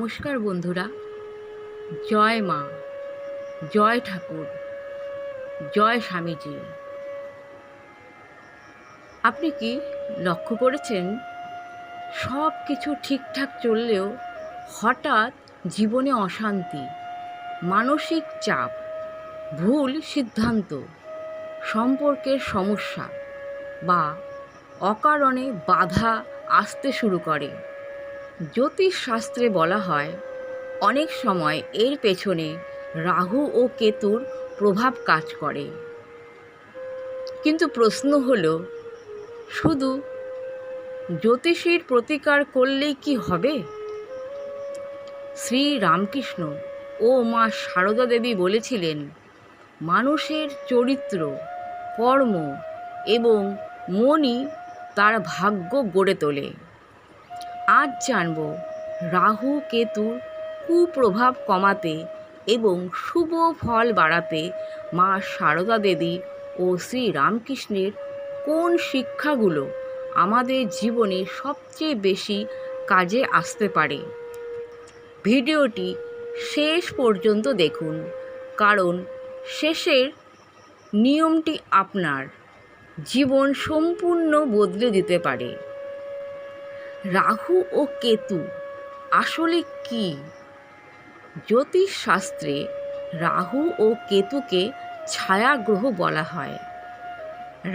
নমস্কার বন্ধুরা। জয় মা, জয় ঠাকুর, জয় স্বামীজি। আপনি কি লক্ষ্য করেছেন, সব কিছু ঠিকঠাক চললেও হঠাৎ জীবনে অশান্তি, মানসিক চাপ, ভুল সিদ্ধান্ত, সম্পর্কের সমস্যা বা অকারণে বাধা আসতে শুরু করে? জ্যোতিষশাস্ত্রে বলা হয়, অনেক সময় এর পেছনে রাহু ও কেতুর প্রভাব কাজ করে। কিন্তু প্রশ্ন হলো, শুধু জ্যোতিষীর প্রতিকার করলেই কি হবে? শ্রী রামকৃষ্ণ ও মা সারদা দেবী বলেছিলেন, মানুষের চরিত্র, কর্ম এবং মনই তার ভাগ্য গড়ে তোলে। আজ জানব রাহু কেতুর কুপ্রভাব কমাতে এবং শুভ ফল বাড়াতে মা সারদা দেবী ও শ্রী রামকৃষ্ণের কোন শিক্ষাগুলো আমাদের জীবনে সবচেয়ে বেশি কাজে আসতে পারে। ভিডিওটি শেষ পর্যন্ত দেখুন, কারণ শেষের নিয়মটি আপনার জীবন সম্পূর্ণ বদলে দিতে পারে। রাহু ও কেতু আসলে কি? জ্যোতিষশাস্ত্রে রাহু ও কেতুকে ছায়াগ্রহ বলা হয়।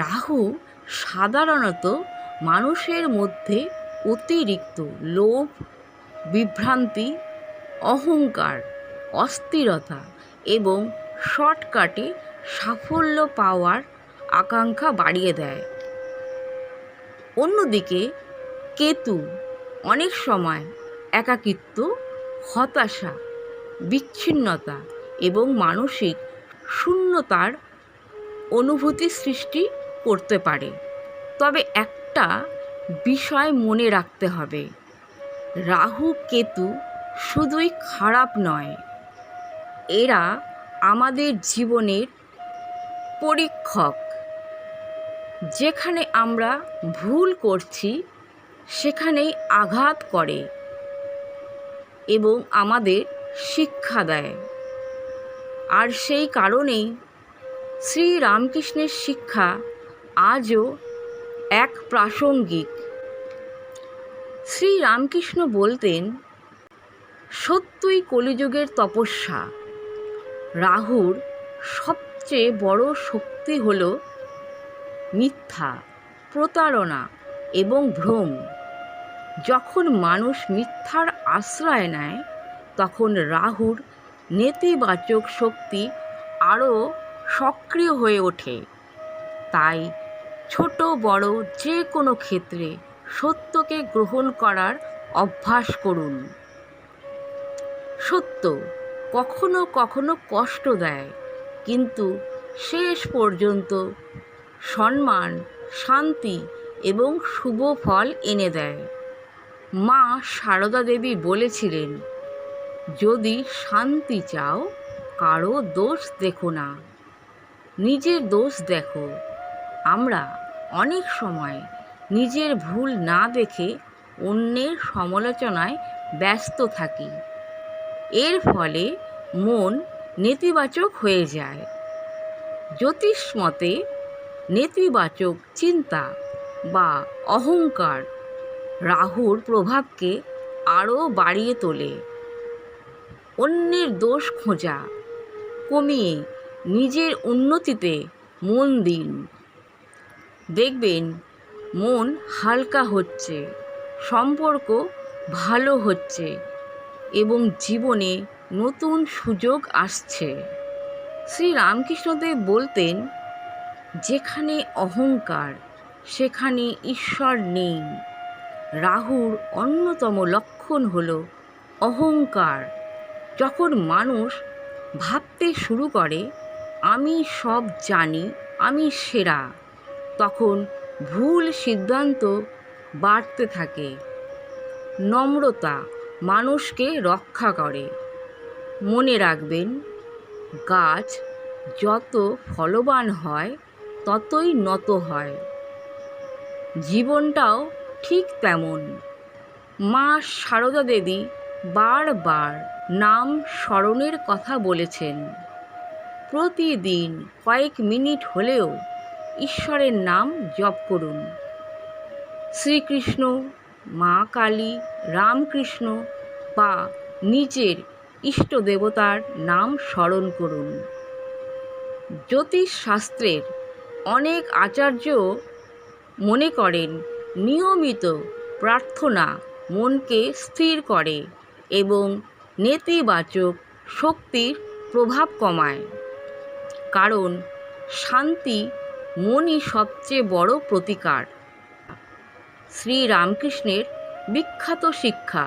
রাহু সাধারণত মানুষের মধ্যে অতিরিক্ত লোভ, বিভ্রান্তি, অহংকার, অস্থিরতা এবং শর্টকাটে সাফল্য পাওয়ার আকাঙ্ক্ষা বাড়িয়ে দেয়। অন্যদিকে কেতু অনেক সময় একাকিত্ব, হতাশা, বিচ্ছিন্নতা এবং মানসিক শূন্যতার অনুভূতি সৃষ্টি করতে পারে। তবে একটা বিষয় মনে রাখতে হবে, রাহু কেতু শুধুই খারাপ নয়, এরা আমাদের জীবনের পরীক্ষক। যেখানে আমরা ভুল করছি সেখানেই আঘাত করে এবং আমাদের শিক্ষা দেয়। আর সেই কারণেই শ্রী রামকৃষ্ণের শিক্ষা আজও এক প্রাসঙ্গিক। শ্রী রামকৃষ্ণ বলতেন, সত্যই কলিযুগের তপস্যা। রাহুর সবচেয়ে বড় শক্তি হল মিথ্যা, প্রতারণা এবং ভ্রম। যখন মানুষ মিথ্যার আশ্রয় নেয়, তখন রাহুর নেতিবাচক শক্তি আরও সক্রিয় হয়ে ওঠে। তাই ছোট বড় যে কোনো ক্ষেত্রে সত্যকে গ্রহণ করার অভ্যাস করুন। সত্য কখনো কখনো কষ্ট দেয়, কিন্তু শেষ পর্যন্ত সম্মান, শান্তি এবং শুভ ফল এনে দেয়। মা সারদা দেবী বলেছিলেন, যদি শান্তি চাও, কারো দোষ দেখো না, নিজের দোষ দেখো। আমরা অনেক সময় নিজের ভুল না দেখে অন্যের সমালোচনায় ব্যস্ত থাকি। এর ফলে মন নেতিবাচক হয়ে যায়। জ্যোতিষ মতে নেতিবাচক চিন্তা বা অহংকার রাহুর প্রভাবকে আরও বাড়িয়ে তোলে। অন্যের দোষ খোঁজা কমিয়ে নিজের উন্নতিতে মন দিন। দেখবেন মন হালকা হচ্ছে, সম্পর্ক ভালো হচ্ছে এবং জীবনে নতুন সুযোগ আসছে। শ্রী রামকৃষ্ণদেব বলতেন, যেখানে অহংকার সেখানে ঈশ্বর নেই। রাহুর অন্যতম লক্ষণ হল অহংকার। যখন মানুষ ভাবতে শুরু করে, আমি সব জানি, আমি সেরা, তখন ভুল সিদ্ধান্ত বাড়তে থাকে। নম্রতা মানুষকে রক্ষা করে। মনে রাখবেন, গাছ যত ফলবান হয় ততই নত হয়। জীবনটাও ঠিক তেমন। মা সারদা দেবী বারবার নাম স্মরণের কথা বলেছেন। প্রতিদিন কয়েক মিনিট হলেও ঈশ্বরের নাম জপ করুন। শ্রীকৃষ্ণ, মা কালী, রামকৃষ্ণ বা নিজের ইষ্ট দেবতার নাম স্মরণ করুন। জ্যোতিষশাস্ত্রের অনেক আচার্য মনে করেন নিয়মিত প্রার্থনা মনকে স্থির করে এবং নেতিবাচক শক্তির প্রভাব কমায়। কারণ শান্তি মনই সবচেয়ে বড় প্রতিকার। শ্রীরামকৃষ্ণের বিখ্যাত শিক্ষা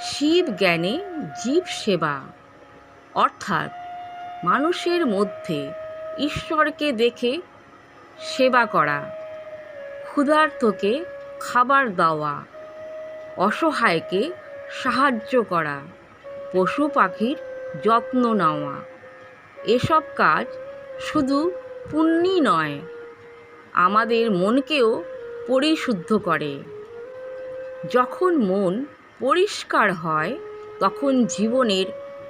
শিব জ্ঞানে জীব সেবা, অর্থাৎ মানুষের মধ্যে ঈশ্বরকে দেখে সেবা করা, ক্ষুধার্তকে খাবার দেওয়া, অসহায়কে সাহায্য করা, পশু পাখির যত্ন নেওয়া। এসব কাজ শুধু পুণ্যই নয়, আমাদের মনকেও পরিশুদ্ধ করে। যখন মন পরিষ্কার হয় তখন জীবনের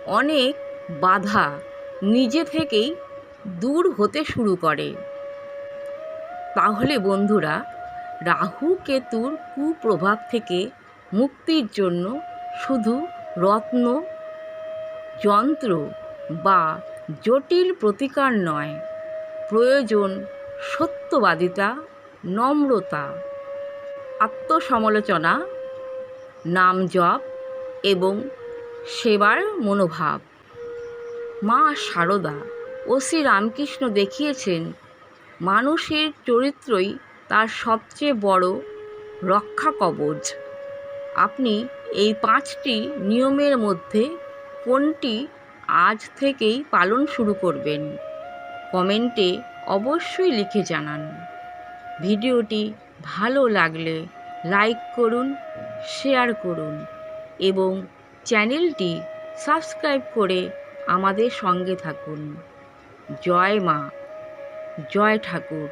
অনেক বাধা নিজে থেকেই দূর হতে শুরু করে। তাহলে বন্ধুরা, রাহু কেতুর কুপ্রভাব থেকে মুক্তির জন্য শুধু রত্ন, যন্ত্র বা জটিল প্রতিকার নয়, প্রয়োজন সত্যবাদিতা, নম্রতা, আত্মসমালোচনা, নাম জপ এবং সেবার মনোভাব। মা শারদা ও শ্রীরামকৃষ্ণ দেখিয়েছেন মানুষের চরিত্রই তার সবচেয়ে বড় রক্ষা কবচ। আপনি এই 5টি নিয়মের মধ্যে কোনটি আজ থেকেই পালন শুরু করবেন? কমেন্টে অবশ্যই লিখে জানান। ভিডিওটি ভালো লাগলে লাইক করুন, শেয়ার করুন এবং চ্যানেলটি সাবস্ক্রাইব করে আমাদের সঙ্গে থাকুন। জয় মা, জয় ঠাকুর।